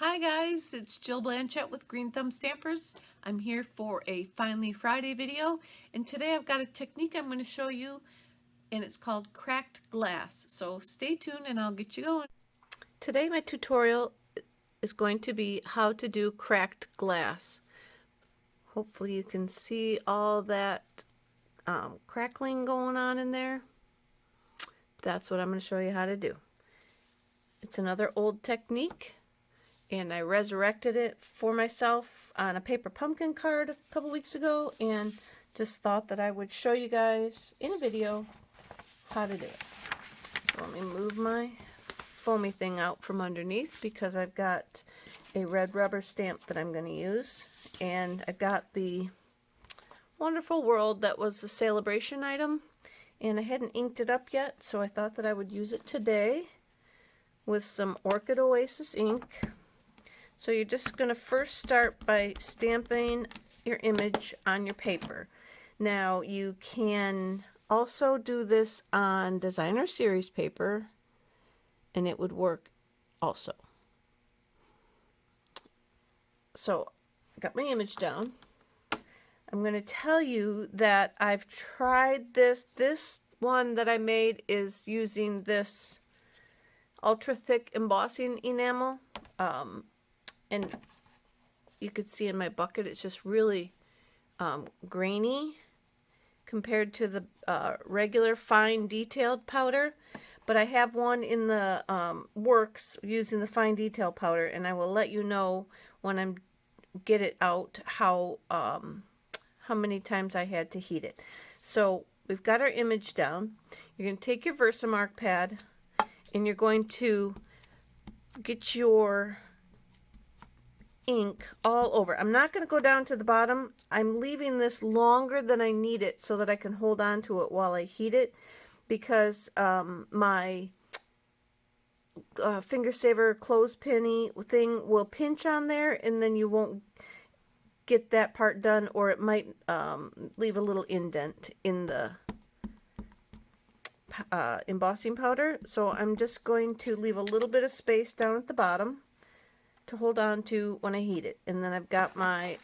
Hi guys, it's Jill Blanchett with Green Thumb Stampers. I'm here for a Finally Friday video, and today I've got a technique I'm going to show you, and it's called cracked glass. So stay tuned and I'll get you going. Today my tutorial is going to be how to do cracked glass. Hopefully you can see all that crackling going on in there. That's what I'm going to show you how to do. It's another old technique, and I resurrected it for myself on a paper pumpkin card a couple weeks ago, and just thought that I would show you guys in a video how to do it. So let me move my foamy thing out from underneath, because I've got a red rubber stamp that I'm going to use, and I've got the Wonderful World that was a celebration item, and I hadn't inked it up yet, so I thought that I would use it today with some Orchid Oasis ink. So you're just going to first start by stamping your image on your paper. Now you can also do this on designer series paper, and it would work also. So I got my image down. I'm going to tell you that I've tried this. This one that I made is using this ultra thick embossing enamel. And you could see in my bucket it's just really grainy compared to the regular fine detailed powder. But I have one in the works using the fine detail powder, and I will let you know when I get it out how many times I had to heat it. So we've got our image down. You're going to take your Versamark pad, and you're going to get your ink all over. I'm not going to go down to the bottom. I'm leaving this longer than I need it so that I can hold on to it while I heat it, because my finger saver clothespin thing will pinch on there, and then you won't get that part done, or it might leave a little indent in the embossing powder. So I'm just going to leave a little bit of space down at the bottom to hold on to when I heat it. And then I've got my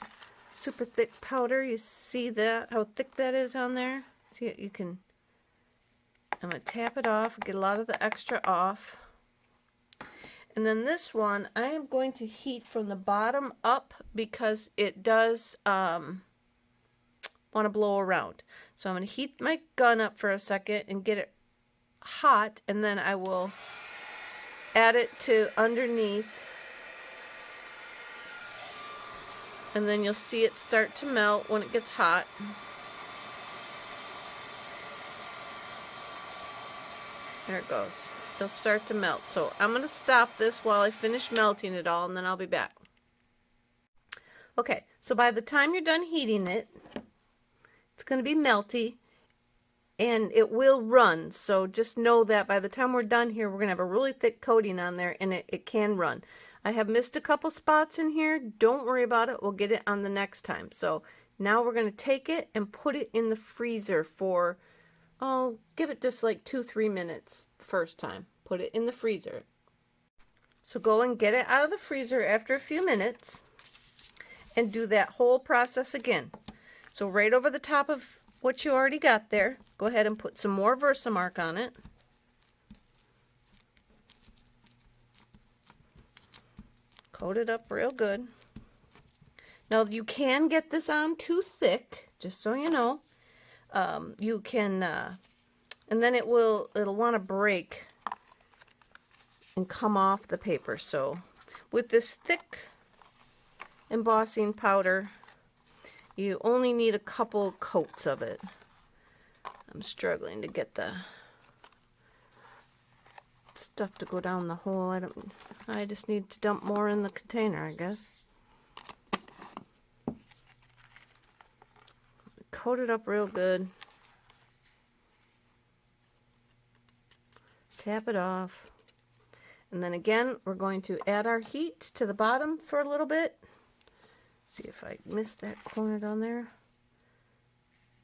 super thick powder. You see that, how thick that is on there? See, you can, I'm going to tap it off, get a lot of the extra off. And then this one, I am going to heat from the bottom up, because it does want to blow around. So I'm going to heat my gun up for a second and get it hot, and then I will add it to underneath, and then you'll see it start to melt when it gets hot. There it goes. It'll start to melt. So I'm going to stop this while I finish melting it all, and then I'll be back. Okay, so by the time you're done heating it, it's going to be melty, and it will run. So just know that by the time we're done here, we're going to have a really thick coating on there, and it can run. I have missed a couple spots in here. Don't worry about it. We'll get it on the next time. So now we're going to take it and put it in the freezer for, oh, give it just like 2-3 minutes the first time. Put it in the freezer. So go and get it out of the freezer after a few minutes and do that whole process again. So right over the top of what you already got there, go ahead and put some more Versamark on it. Coat it up real good. Now you can get this on too thick, just so you know. You can, and then it'll want to break and come off the paper. So with this thick embossing powder, you only need a couple coats of it. I'm struggling to get the stuff to go down the hole. I just need to dump more in the container, I guess. Coat it up real good. Tap it off. And then again, we're going to add our heat to the bottom for a little bit. See if I missed that corner down there.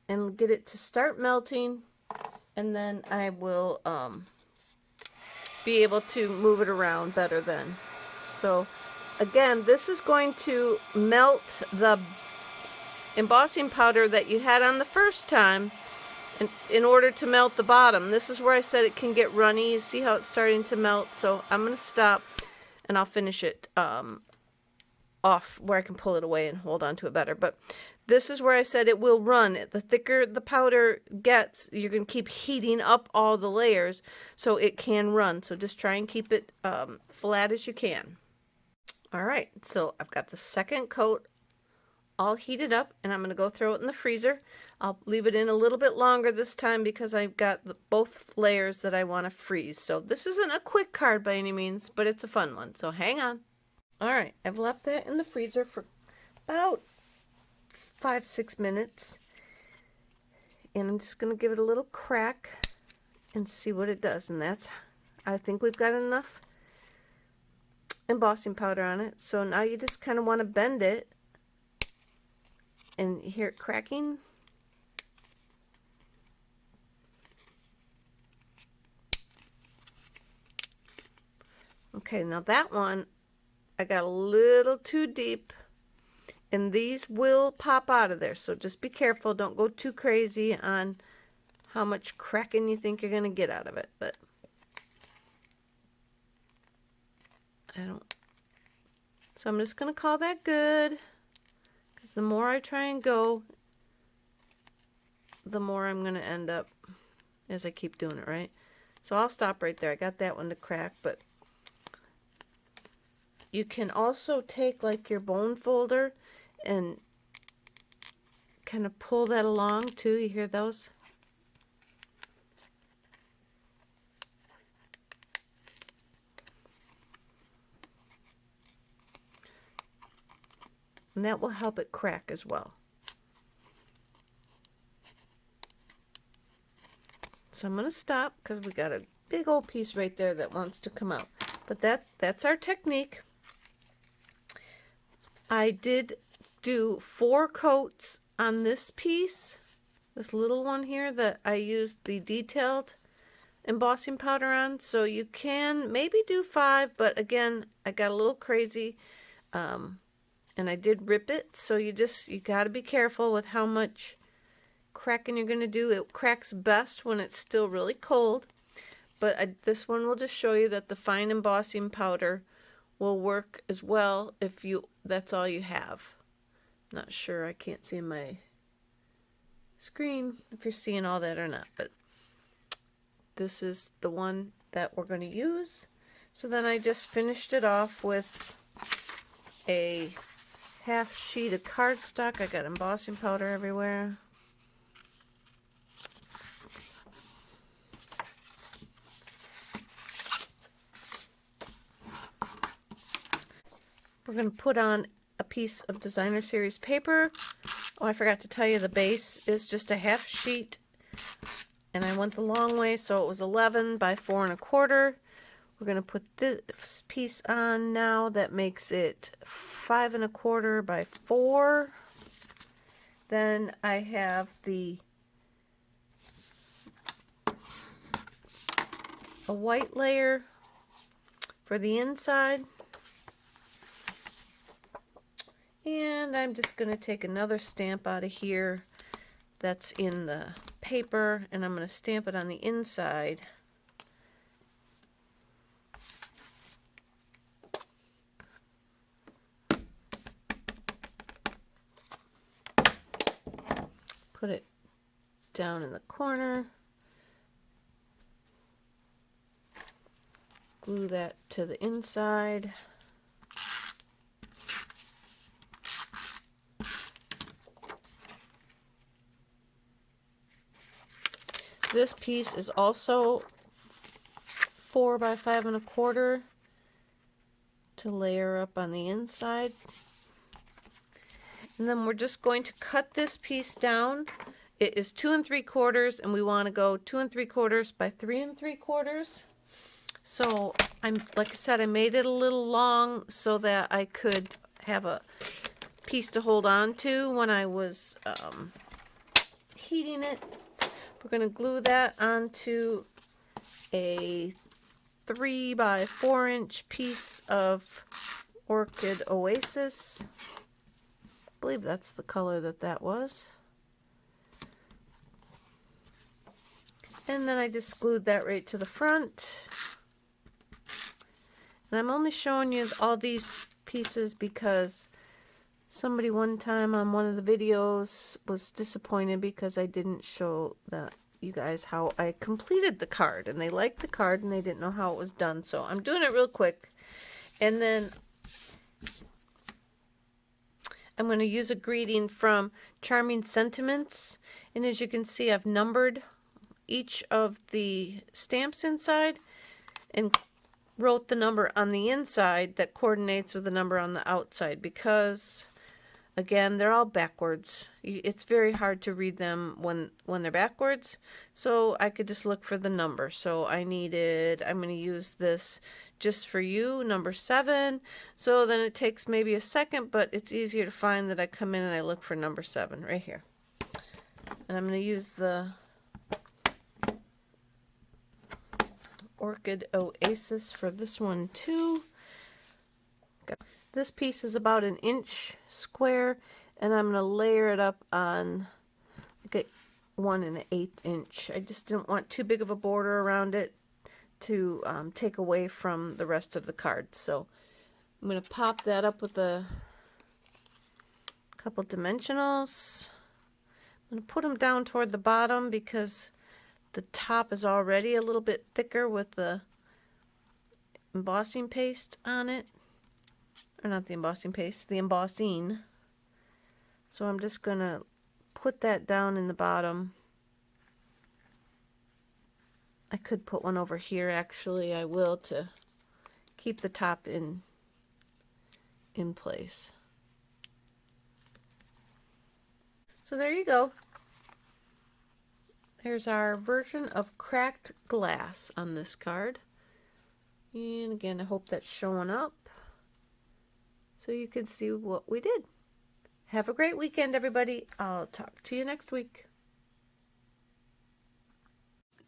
And get it to start melting. And then I will be able to move it around better then. So Again, this is going to melt the embossing powder that you had on the first time in order to melt the bottom. This is where I said it can get runny. You see how it's starting to melt? So I'm going to stop and I'll finish it off where I can pull it away and hold on to it better. But this is where I said it will run. The thicker the powder gets, you're going to keep heating up all the layers so it can run. So just try and keep it flat as you can. All right, so I've got the second coat all heated up, and I'm going to go throw it in the freezer. I'll leave it in a little bit longer this time because I've got both layers that I want to freeze. So this isn't a quick card by any means, but it's a fun one. So hang on. All right, I've left that in the freezer for about 5-6 minutes. And I'm just going to give it a little crack and see what it does. And I think we've got enough embossing powder on it. So now you just kind of want to bend it. And you hear it cracking. Okay, now that one, I got a little too deep. And these will pop out of there. So just be careful. Don't go too crazy on how much cracking you think you're going to get out of it. But so I'm just going to call that good. Because the more I try and go, the more I'm going to end up as I keep doing it, right? So I'll stop right there. I got that one to crack, but you can also take like your bone folder and kind of pull that along too. You hear those? And that will help it crack as well. So I'm going to stop because we got a big old piece right there that wants to come out. But that's our technique. I did do 4 coats on this piece, this little one here that I used the detailed embossing powder on. So you can maybe do 5, but again, I got a little crazy. And I did rip it, so you got to be careful with how much cracking you're going to do. It cracks best when it's still really cold, but this one will just show you that the fine embossing powder will work as well if that's all you have. Not sure, I can't see in my screen if you're seeing all that or not, but this is the one that we're going to use. So then I just finished it off with a half sheet of cardstock. I got embossing powder everywhere. We're going to put on a piece of designer series paper. Oh, I forgot to tell you the base is just a half sheet, and I went the long way, so it was 11 by 4 1/4. We're going to put this piece on now that makes it 5 1/4 by 4. Then I have a white layer for the inside. And I'm just going to take another stamp out of here that's in the paper, and I'm going to stamp it on the inside. Put it down in the corner. Glue that to the inside. This piece is also 4 by 5 1/4 to layer up on the inside. And then we're just going to cut this piece down. It is 2 3/4, and we want to go 2 3/4 by 3 3/4. So like I said, I made it a little long so that I could have a piece to hold on to when I was heating it. We're going to glue that onto a 3 by 4 inch piece of Orchid Oasis. I believe that's the color that was. And then I just glued that right to the front. And I'm only showing you all these pieces because somebody one time on one of the videos was disappointed because I didn't show you guys how I completed the card. And they liked the card and they didn't know how it was done. So I'm doing it real quick. And then I'm going to use a greeting from Charming Sentiments. And as you can see, I've numbered each of the stamps inside and wrote the number on the inside that coordinates with the number on the outside because, again, they're all backwards. It's very hard to read them when they're backwards, so I could just look for the number. So I'm going to use this Just For You, number 7. So then it takes maybe a second, but it's easier to find that I come in and I look for number 7 right here. And I'm going to use the Orchid Oasis for this one too. This piece is about 1 inch square, and I'm going to layer it up on like 1 1/8 inch. I just didn't want too big of a border around it to take away from the rest of the card. So I'm going to pop that up with a couple dimensionals. I'm going to put them down toward the bottom because the top is already a little bit thicker with the embossing paste on it. Or not the embossing paste, the embossing. So I'm just going to put that down in the bottom. I could put one over here, actually. I will, to keep the top in place. So there you go. There's our version of cracked glass on this card. And again, I hope that's showing up so you can see what we did. Have a great weekend, everybody. I'll talk to you next week.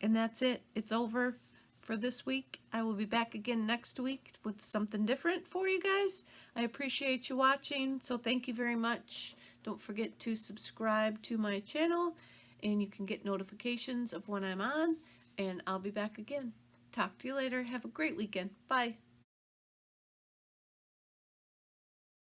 And that's it. It's over for this week. I will be back again next week with something different for you guys. I appreciate you watching, so thank you very much. Don't forget to subscribe to my channel, and you can get notifications of when I'm on, and I'll be back again. Talk to you later. Have a great weekend. Bye.